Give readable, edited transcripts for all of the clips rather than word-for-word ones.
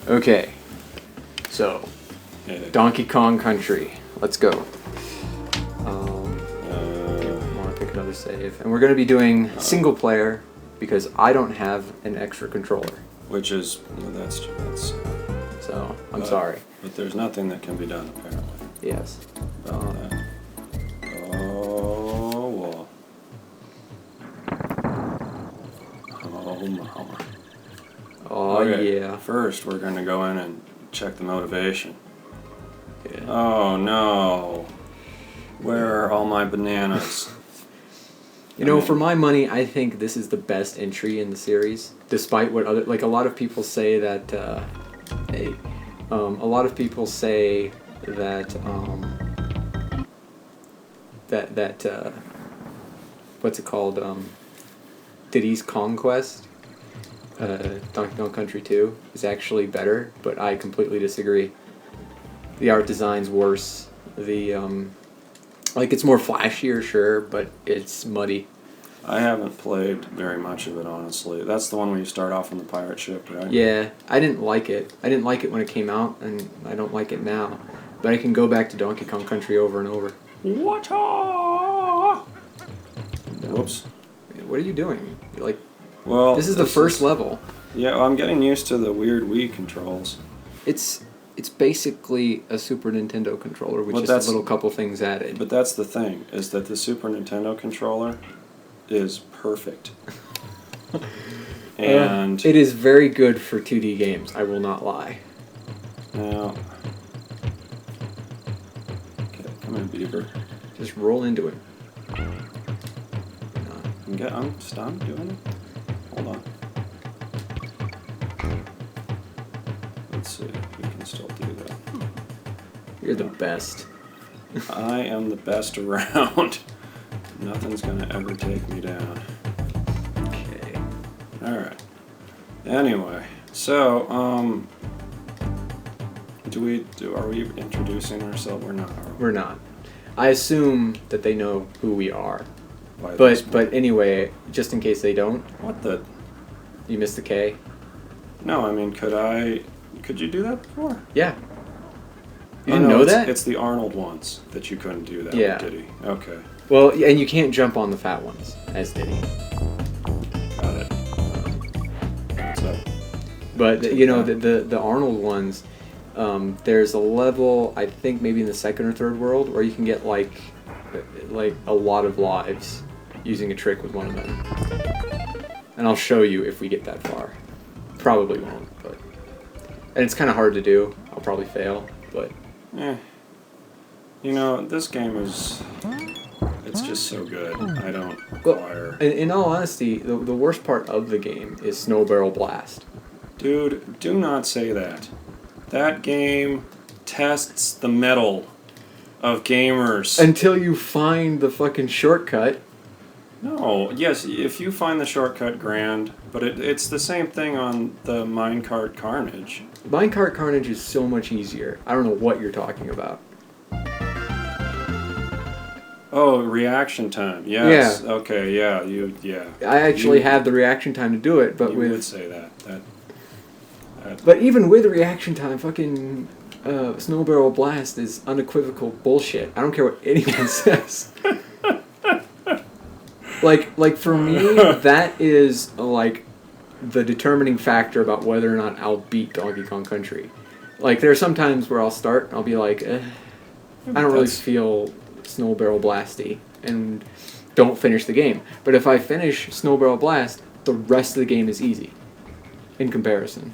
Okay. So, Donkey Kong Country. Let's go. Want to pick another save. And we're going to be doing single player because I don't have an extra controller. Which is, that's so, I'm sorry. But there's nothing that can be done, apparently. Yes. About that. Oh, well. Oh, mama. Oh, okay. yeah. First, we're going to go in and check the motivation. Yeah. Oh, no. Where are all my bananas? You know, for my money, I think this is the best entry in the series, despite what other, like a lot of people say that, a lot of people say that, what's it called, Diddy's Conquest, Donkey Kong Country 2 is actually better, but I completely disagree. The art design's worse, like, it's more flashier, sure, but it's muddy. I haven't played very much of it, honestly. That's the one where you start off on the pirate ship, right? Yeah, I didn't like it. I didn't like it when it came out, and I don't like it now. But I can go back to Donkey Kong Country over and over. What? Whoops. What are you doing? You're like, well, this is the first level. Yeah, well, I'm getting used to the weird Wii controls. It's basically a Super Nintendo controller with just a little couple things added. But that's the thing, is that the Super Nintendo controller is perfect. And it is very good for 2D games, I will not lie. Now, okay, come in, Beaver. Just roll into it. Stop doing it. Hold on. Let's see if we can still do that. You're the best. I am the best around. Nothing's gonna ever take me down. Okay. Alright. Anyway, so, are we introducing ourselves? We're not, are we? We're not. I assume that they know who we are. But anyway, just in case they don't. What the? You missed the K? No, I mean, could you do that before? Yeah. You didn't know that? It's the Arnold ones that you couldn't do that yeah. with Diddy. Okay. Well, and you can't jump on the fat ones, as Diddy. Got it. What's up? But, you know, the Arnold ones, there's a level, I think maybe in the second or third world, where you can get, like a lot of lives using a trick with one of them. And I'll show you if we get that far. Probably won't, but... And it's kind of hard to do. I'll probably fail, but... You know, this game is... It's just so good. I don't require... Well, in all honesty, the worst part of the game is Snow Barrel Blast. Dude, do not say that. That game tests the mettle of gamers. Until you find the fucking shortcut. No, yes, if you find the shortcut, grand, but it's the same thing on the Minecart Carnage. Minecart Carnage is so much easier. I don't know what you're talking about. Oh, reaction time. Yes. Yeah. Okay, yeah, I actually have the reaction time to do it, but you would say that. But even with reaction time, fucking Snow Barrel Blast is unequivocal bullshit. I don't care what anyone says. Like for me, that is like the determining factor about whether or not I'll beat Donkey Kong Country. Like there are some times where I'll start and I'll be like, I don't really feel Snow Barrel Blasty, and don't finish the game. But if I finish Snow Barrel Blast, the rest of the game is easy in comparison.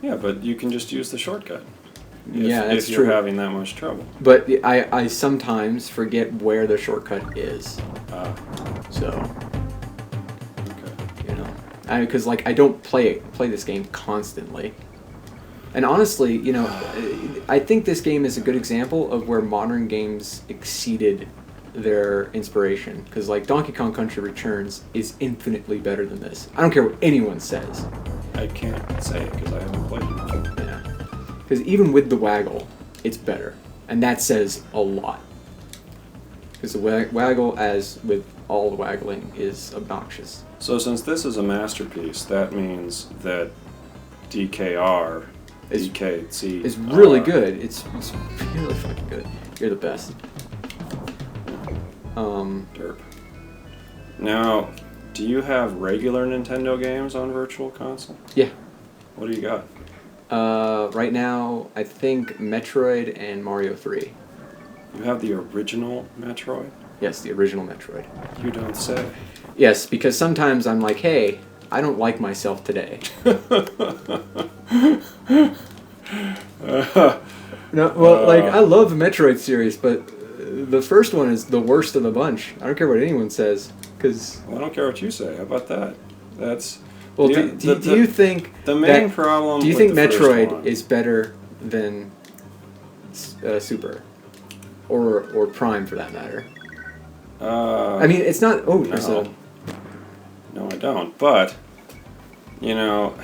Yeah, but you can just use the shortcut. If you're true. having that much trouble. But I sometimes forget where the shortcut is. So, okay. You know, because like I don't play this game constantly. And honestly, you know, I think this game is a good example of where modern games exceeded their inspiration. Because like Donkey Kong Country Returns is infinitely better than this. I don't care what anyone says. I can't say it because I haven't played it. Yeah. Because even with the waggle, it's better. And that says a lot. Because the waggle, as with all the waggling, is obnoxious. So since this is a masterpiece, that means that DKR, It's- DKC. It's really good. It's really fucking good. You're the best. Derp. Now, do you have regular Nintendo games on Virtual Console? Yeah. What do you got? Right now, I think Metroid and Mario 3. You have the original Metroid? Yes, the original Metroid. You don't say. Yes, because sometimes I'm like, hey, I don't like myself today. No, well, like, I love the Metroid series, but the first one is the worst of the bunch. I don't care what anyone says, because... Well, I don't care what you say. How about that? That's... Well, Yeah, do you think the main that, problem do you with think the first Metroid one- is better than Super? Or Prime, for that matter? I mean, it's not... Oh, there's no. a... No, I don't. But, you know,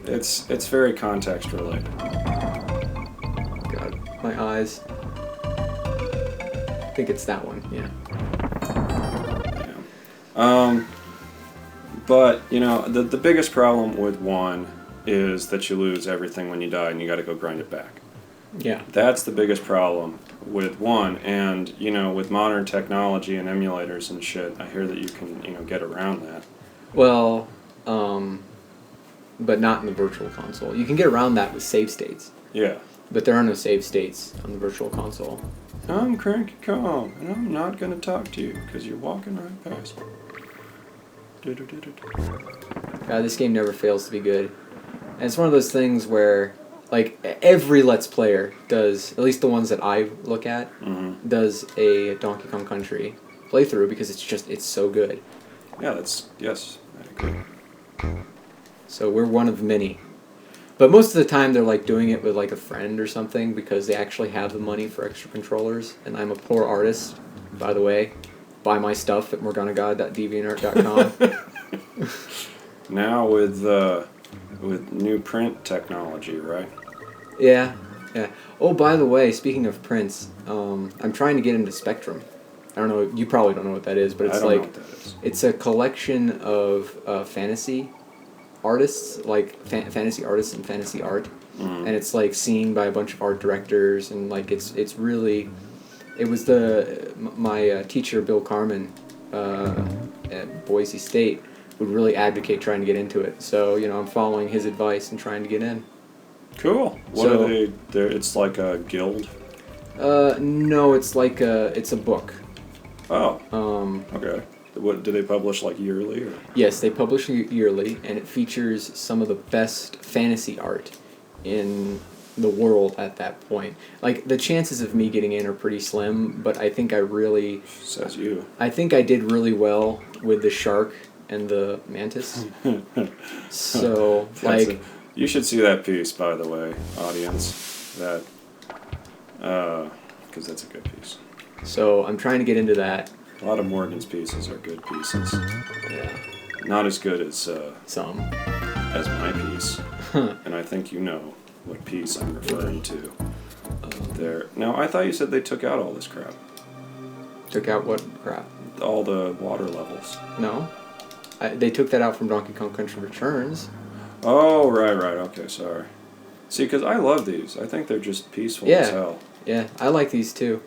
it's very context related. God, my eyes. I think it's that one, yeah. Yeah. But, you know, the biggest problem with one is that you lose everything when you die and you gotta go grind it back. Yeah. That's the biggest problem with one, and, you know, with modern technology and emulators and shit, I hear that you can, you know, get around that. Well, but not in the Virtual Console. You can get around that with save states, Yeah. but there are no save states on the Virtual Console. I'm Cranky Kong, and I'm not gonna talk to you, because you're walking right past me. God, this game never fails to be good. And it's one of those things where, like, every Let's Player does, at least the ones that I look at, Mm-hmm. does a Donkey Kong Country playthrough because it's so good. Yeah, yes, I agree. So we're one of many. But most of the time they're like doing it with like a friend or something because they actually have the money for extra controllers. And I'm a poor artist, by the way. Buy my stuff at morganagod.deviantart.com. Now with new print technology, right? Yeah. Oh, by the way, speaking of prints, I'm trying to get into Spectrum. I don't know, you probably don't know what that is, but it's I don't know like, what that is. it's a collection of fantasy artists, like fantasy artists and fantasy art. Mm. And it's like seen by a bunch of art directors, and like it's really, it was my teacher Bill Carmen at Boise State would really advocate trying to get into it. So you know I'm following his advice and trying to get in. Cool. What So- are they? It's like a guild. No, it's like it's a book. Oh, Um, okay. What do they publish, like yearly? Or? yes, they publish yearly, and it features some of the best fantasy art in the world at that point. Like the chances of me getting in are pretty slim, but I think I Says you. did really well with the shark and the mantis. So like You should see that piece, by the way, audience. That, because that's a good piece. so I'm trying to get into that. A lot of Morgan's pieces are good pieces. Yeah. Not as good as Some. my piece. And I think you know what piece I'm referring to. There. Now, I thought you said they took out all this crap. Took out what crap? All the water levels. No. They took that out from Donkey Kong Country Returns. Oh, right. Okay, sorry. See, because I love these. I think they're just peaceful Yeah. as hell. Yeah, I like these too.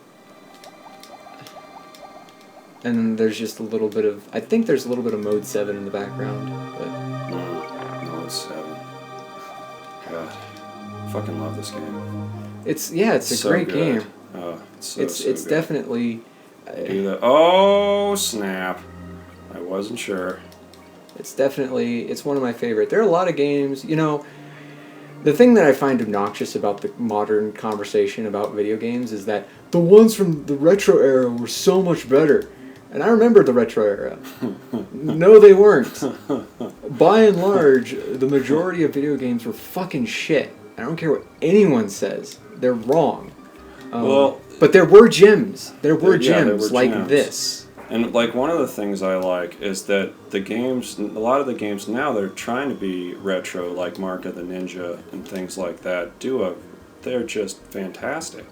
And then there's just a little bit of... I think there's a little bit of Mode 7 in the background. But No, it's 7. God. Fucking love this game. it's a So great good. game. Oh, it's It's good. definitely... Do the... Oh, snap. I wasn't sure. It's one of my favorite. There are a lot of games, you know... The thing that I find obnoxious about the modern conversation about video games is that the ones from the retro era were so much better. And I remember the retro era. No, they weren't. By and large, the majority of video games were fucking shit. I don't care what anyone says. They're wrong. But there were gems. There were gems like gems. this. And like one of the things I like is that a lot of the games now, they're trying to be retro, like Mark of the Ninja and things like that. They're just fantastic.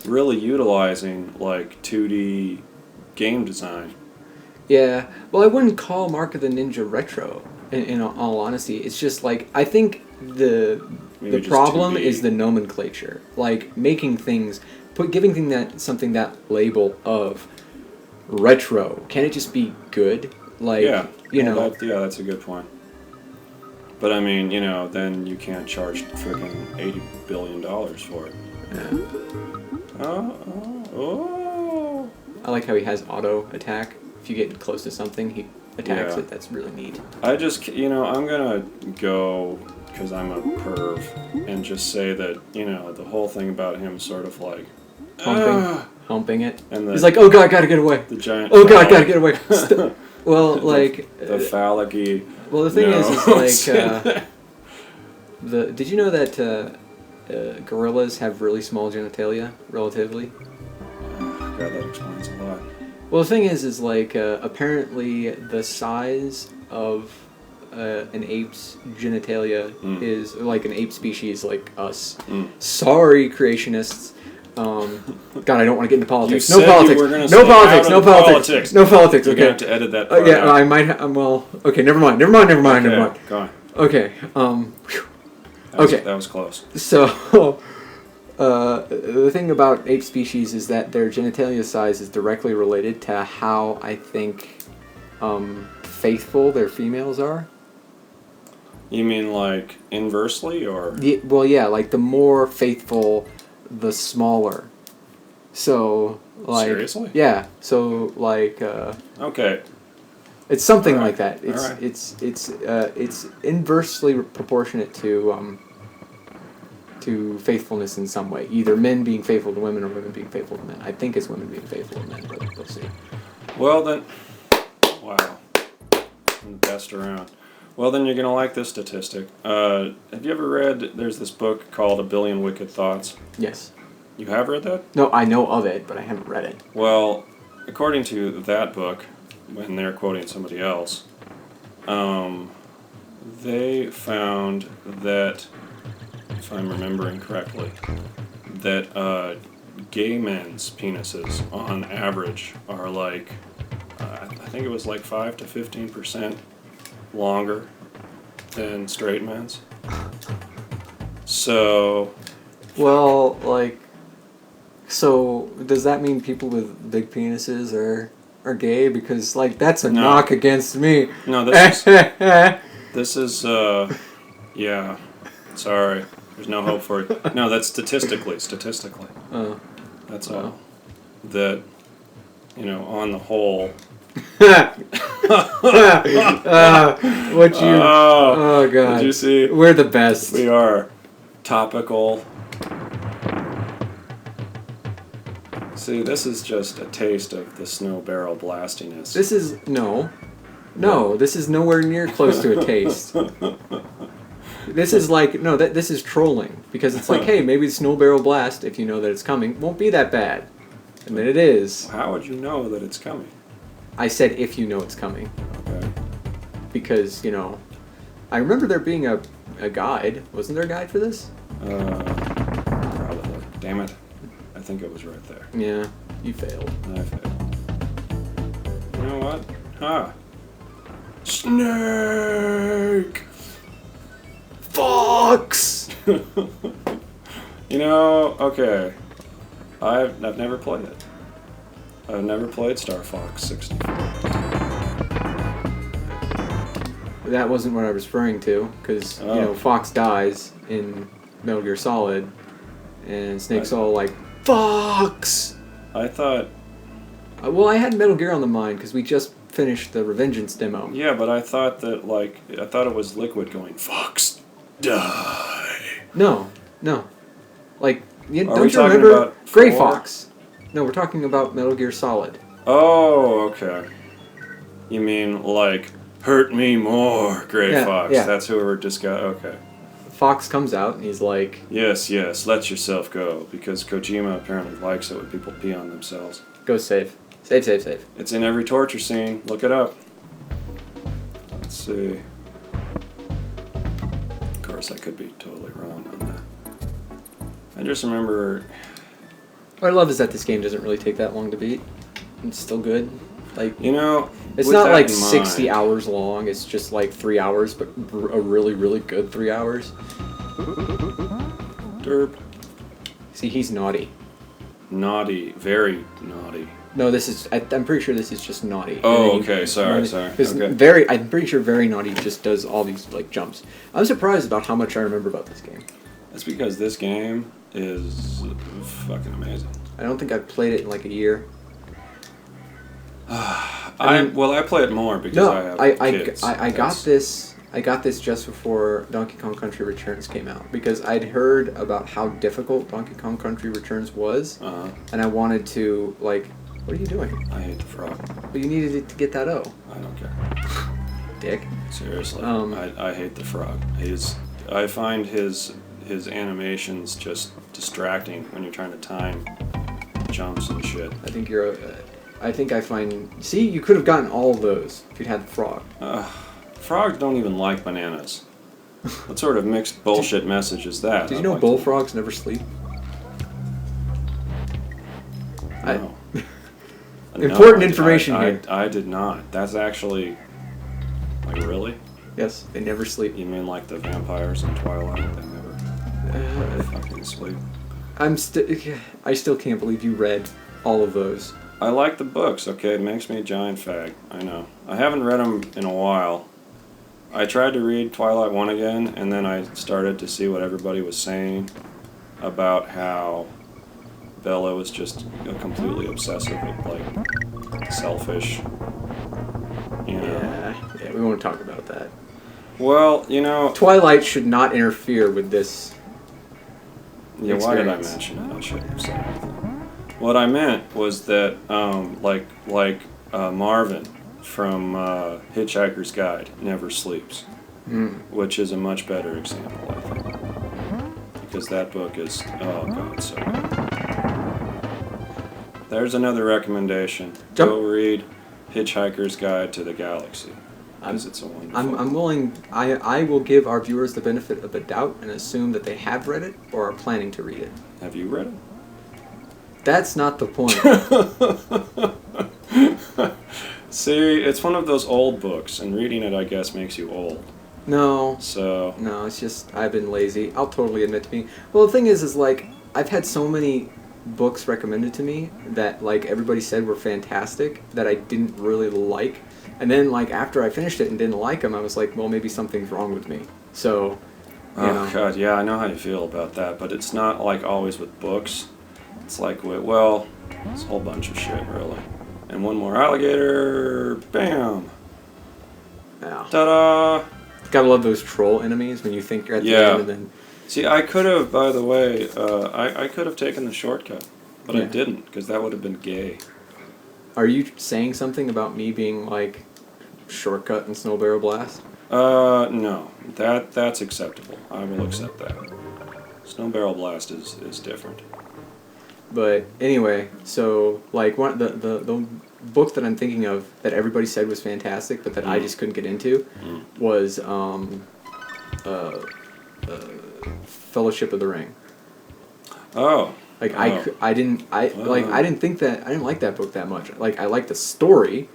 Really utilizing like 2D game design. Yeah. Well, I wouldn't call Mark of the Ninja retro. In all honesty, it's just like I think the Maybe the just problem 2D. is the nomenclature. Like making things, giving something that label of retro. Can it just be good? Like Yeah. you Well, know. that's a good point. But I mean, then you can't charge freaking $80 billion for it. Yeah. Oh. I like how he has auto attack. If you get close to something, he attacks Yeah. it. That's really neat. I just, I'm gonna go because I'm a perv and just say that, the whole thing about him sort of like Humping it. And He's like, oh god, gotta get away. the giant. Oh god, gotta get away. Well, like the phallic-y. well, the thing nose. is did you know that gorillas have really small genitalia, relatively? God, that explains a lot. Well, the thing is like apparently the size of an ape's genitalia is like an ape species like us. Sorry, creationists. God, I don't want to get into politics. You No said politics. you were gonna No stay politics. out No of the politics. politics. No politics. You're gonna Okay. have to edit that part Yeah, out. I might. Well, okay. Never mind. Never mind. Okay, go on. Okay. Whew. Okay. That was close. So, the thing about ape species is that their genitalia size is directly related to how I think faithful their females are. You mean like inversely, or? Well, yeah, like the more faithful, the smaller. So, like, Seriously? yeah. So, like, Okay. it's something All like right. that. All right. It's inversely proportionate to faithfulness in some way. Either men being faithful to women or women being faithful to men. I think it's women being faithful to men, but we'll see. Well then, wow, I'm the best around. Well then, you're gonna like this statistic. Have you ever read? There's this book called A Billion Wicked Thoughts. Yes. You have read that? No, I know of it, but I haven't read it. Well, according to that book, when they're quoting somebody else, they found that, if I'm remembering correctly, that gay men's penises, on average, are like, I think it was like 5 to 15% longer than straight men's. So, Well, like, so does that mean people with big penises are gay? Because like that's a No. knock against me. no, this is, yeah, sorry, there's no hope for it. No, that's statistically. Oh. That's Wow. all. That, on the whole. What you? Oh god. Did you see? We're the best. We are topical. See, this is just a taste of the snow barrel blastiness. This is no. This is nowhere near close to a taste. This is like no. This is trolling because it's like, hey, maybe the snow barrel blast, if you know that it's coming, won't be that bad, and then it is. How would you know that it's coming? I said if you know it's coming. Okay. Because, I remember there being a guide. Wasn't there a guide for this? Probably. Damn it. I think it was right there. Yeah, you failed. I failed. You know what? Snake! Fox! Okay. I've never played it. I've never played Star Fox 64. That wasn't what I was referring to, because, Fox dies in Metal Gear Solid, and Snake's all like, Fox! I thought... Well, I had Metal Gear on the mind, because we just finished the Revengeance demo. Yeah, but I thought that, I thought it was Liquid going, Fox, die! No. Like, Are we don't you talking remember about Gray 4? Fox? No, we're talking about Metal Gear Solid. Oh, okay. You mean, hurt me more, Gray Yeah, Fox. yeah. That's who we were okay. Fox comes out, and he's like, Yes, let yourself go, because Kojima apparently likes it when people pee on themselves. go save. Save. It's in every torture scene. Look it up. Let's see. Of course, I could be totally wrong on that. I just remember... What I love is that this game doesn't really take that long to beat. It's still good. Like, You know, it's with not that like in 60 mind- hours long. It's just like 3 hours, but a really, really good 3 hours. Derp. See, he's naughty. Naughty, very naughty. No, this is. I'm pretty sure this is just naughty. Oh, okay. Sorry. Because Okay. I'm pretty sure very naughty just does all these like jumps. I'm surprised about how much I remember about this game. That's because this game is fucking amazing. I don't think I've played it in like a year. I play it more because No, I have kids. I got this. I got this just before Donkey Kong Country Returns came out because I'd heard about how difficult Donkey Kong Country Returns was, and I wanted to like. What are you doing? I hate the frog. Well, you needed it to get that O. I don't care. Dick. Seriously, Um, I hate the frog. I find his animations just distracting when you're trying to time jumps and shit. I think you're. I think I find. See, you could have gotten all of those if you'd had the frog. Frogs don't even like bananas. What sort of mixed bullshit message is that? Did you know bullfrogs never sleep? No. Important information here. I did not. That's actually, like, really? Yes, they never sleep. You mean like the vampires in Twilight? They never fucking sleep. I still can't believe you read all of those. I like the books, okay? It makes me a giant fag. I know. I haven't read them in a while. I tried to read Twilight 1 again, and then I started to see what everybody was saying about how Bella was just completely obsessive, like, selfish, you know. Yeah, we won't talk about that. Well, you know... Twilight should not interfere with this Yeah, why did I experience. mention it? I shouldn't have said anything. What I meant was that, Marvin from Hitchhiker's Guide never sleeps, which is a much better example, I think. Because that book is, oh god, so good. There's another recommendation. Go read Hitchhiker's Guide to the Galaxy. Because it's a wonderful I'm willing. I will give our viewers the benefit of the doubt and assume that they have read it or are planning to read it. Have you read it? That's not the point. See, it's one of those old books, and reading it, I guess, makes you old. No, So, it's just I've been lazy. I'll totally admit to being. Well, the thing is like I've had so many books recommended to me that like everybody said were fantastic that I didn't really like, and then like after I finished it and didn't like them, I was like, well, maybe something's wrong with me. So, you know. God, yeah, I know how you feel about that, but it's not like always with books. It's like, well, it's a whole bunch of shit, really. And one more alligator, bam, Yeah. ta-da! Gotta love those troll enemies when you think you're at the end and then. See, I could have, by the way, I could have taken the shortcut, but I didn't, because that would have been gay. Are you saying something about me being like shortcut in Snow Barrel Blast? No, that's acceptable. I will accept that. Snow Barrel Blast is different. But anyway, so like one the book that I'm thinking of that everybody said was fantastic, but that I just couldn't get into, was Fellowship of the Ring. Oh. Like I didn't think that I didn't like that book that much. Like I liked the story,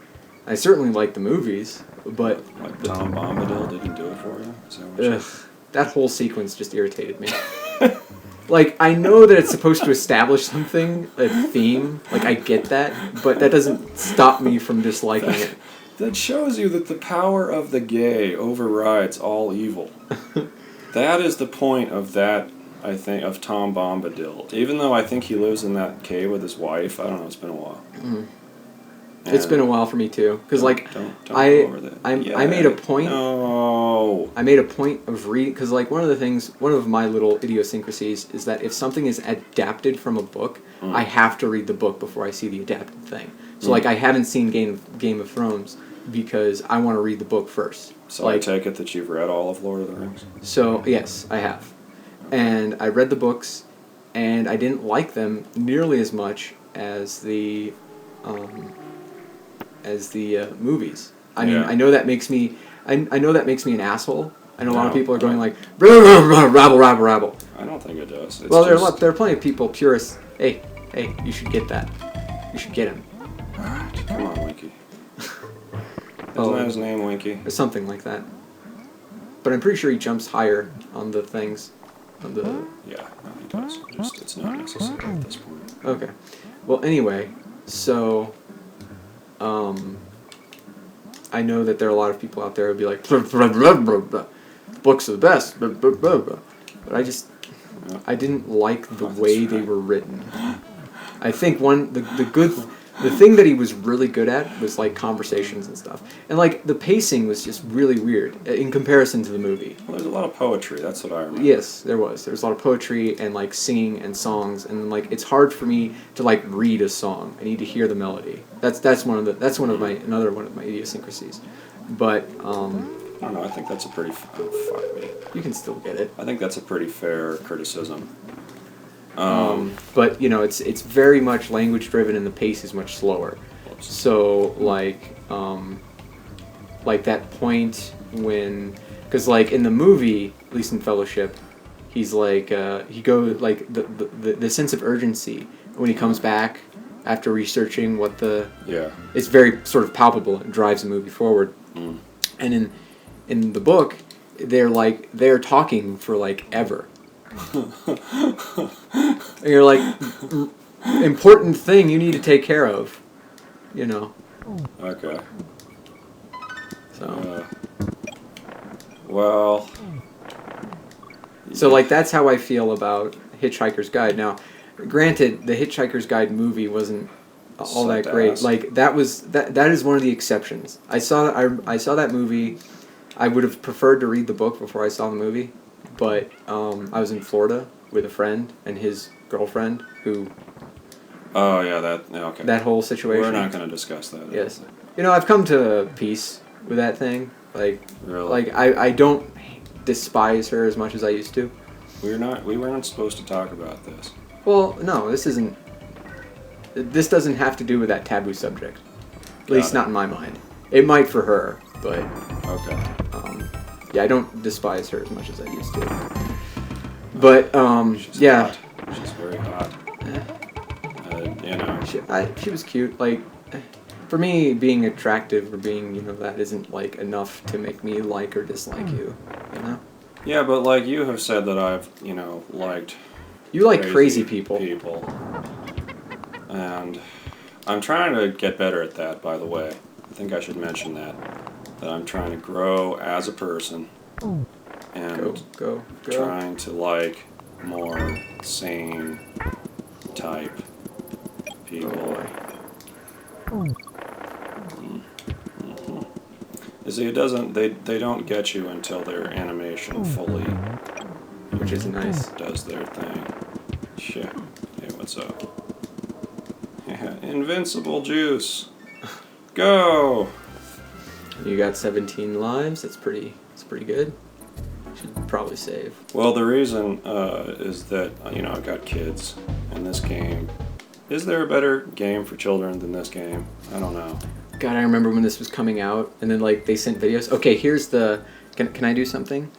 I certainly liked the movies, but Like Tom Bombadil didn't do it for you? Is that what you're that whole sequence just irritated me. Like, I know that it's supposed to establish something, a theme, like, I get that, but that doesn't stop me from disliking it. That shows you that the power of the gay overrides all evil. That is the point of that, I think, of Tom Bombadil. Even though I think he lives in that cave with his wife, I don't know, it's been a while. It's been a while for me too, because like don't I go over that. I made a point. No. I made a point of reading because like one of my little idiosyncrasies is that if something is adapted from a book, I have to read the book before I see the adapted thing. So like I haven't seen Game of Thrones because I want to read the book first. So like, I take it that you've read all of Lord of the Rings? So yes, I have, and I read the books, and I didn't like them nearly as much as the movies. I mean, I know that makes me I know that makes me an asshole. I know a lot of people are going like rabble. I don't think it does. It's Well, there are plenty of people purists. Hey, you should get that. You should get him. Alright, come on, Winky. Isn't that his name, Winky? Or something like that. But I'm pretty sure he jumps higher on the things. On the... Yeah, no, he does. Just, it's not necessary at this point. Okay. Well, anyway, so... I know that there are a lot of people out there who'd be like, books are the best, but I just... I didn't like the way they were written. I think the thing that he was really good at was like conversations and stuff, and like the pacing was just really weird in comparison to the movie. Well, there's a lot of poetry. That's what I remember. Yes, there was. There was a lot of poetry and like singing and songs, and like it's hard for me to like read a song. I need to hear the melody. That's another one of my idiosyncrasies. But I don't know. I think that's a pretty. Fuck me. you can still get it. I think that's a pretty fair criticism. But you know, it's very much language driven, and the pace is much slower. Whoops. So like that point when, because like in the movie, at least in Fellowship, he's like he goes like the sense of urgency when he comes back after researching what it's very sort of palpable and drives the movie forward. And in the book, they're talking for like ever. And you're like, important thing you need to take care of, you know. Okay. So. Well. So like that's how I feel about Hitchhiker's Guide. Now, granted, the Hitchhiker's Guide movie wasn't all that great. Like that is one of the exceptions. I saw that movie. I would have preferred to read the book before I saw the movie, but I was in Florida with a friend and his girlfriend who. Oh yeah, okay. That whole situation. We're not going to discuss that. Yes, you know I've come to peace with that thing. Like, really? Like I don't despise her as much as I used to. We weren't supposed to talk about this. Well, no, this isn't. This doesn't have to do with that taboo subject. At least not in my mind. It might for her, but. Okay. Yeah, I don't despise her as much as I used to. But She's yeah. hot. She's very hot. You know. She was cute. Like, for me, being attractive or being that isn't like enough to make me like or dislike you. You know. Yeah, but like you have said that I've liked. You like crazy people. And I'm trying to get better at that. By the way, I think I should mention that I'm trying to grow as a person and go. trying to like more sane type people. You see, they don't get you until their animation fully, which is nice, does their thing. Shit. Hey, what's up? Yeah, invincible juice. Go. You got 17 lives. It's pretty good. Should probably save. Well, the reason is that I've got kids, and this game. Is there a better game for children than this game? I don't know. God, I remember when this was coming out, and then like they sent videos. Okay, here's the. Can I do something?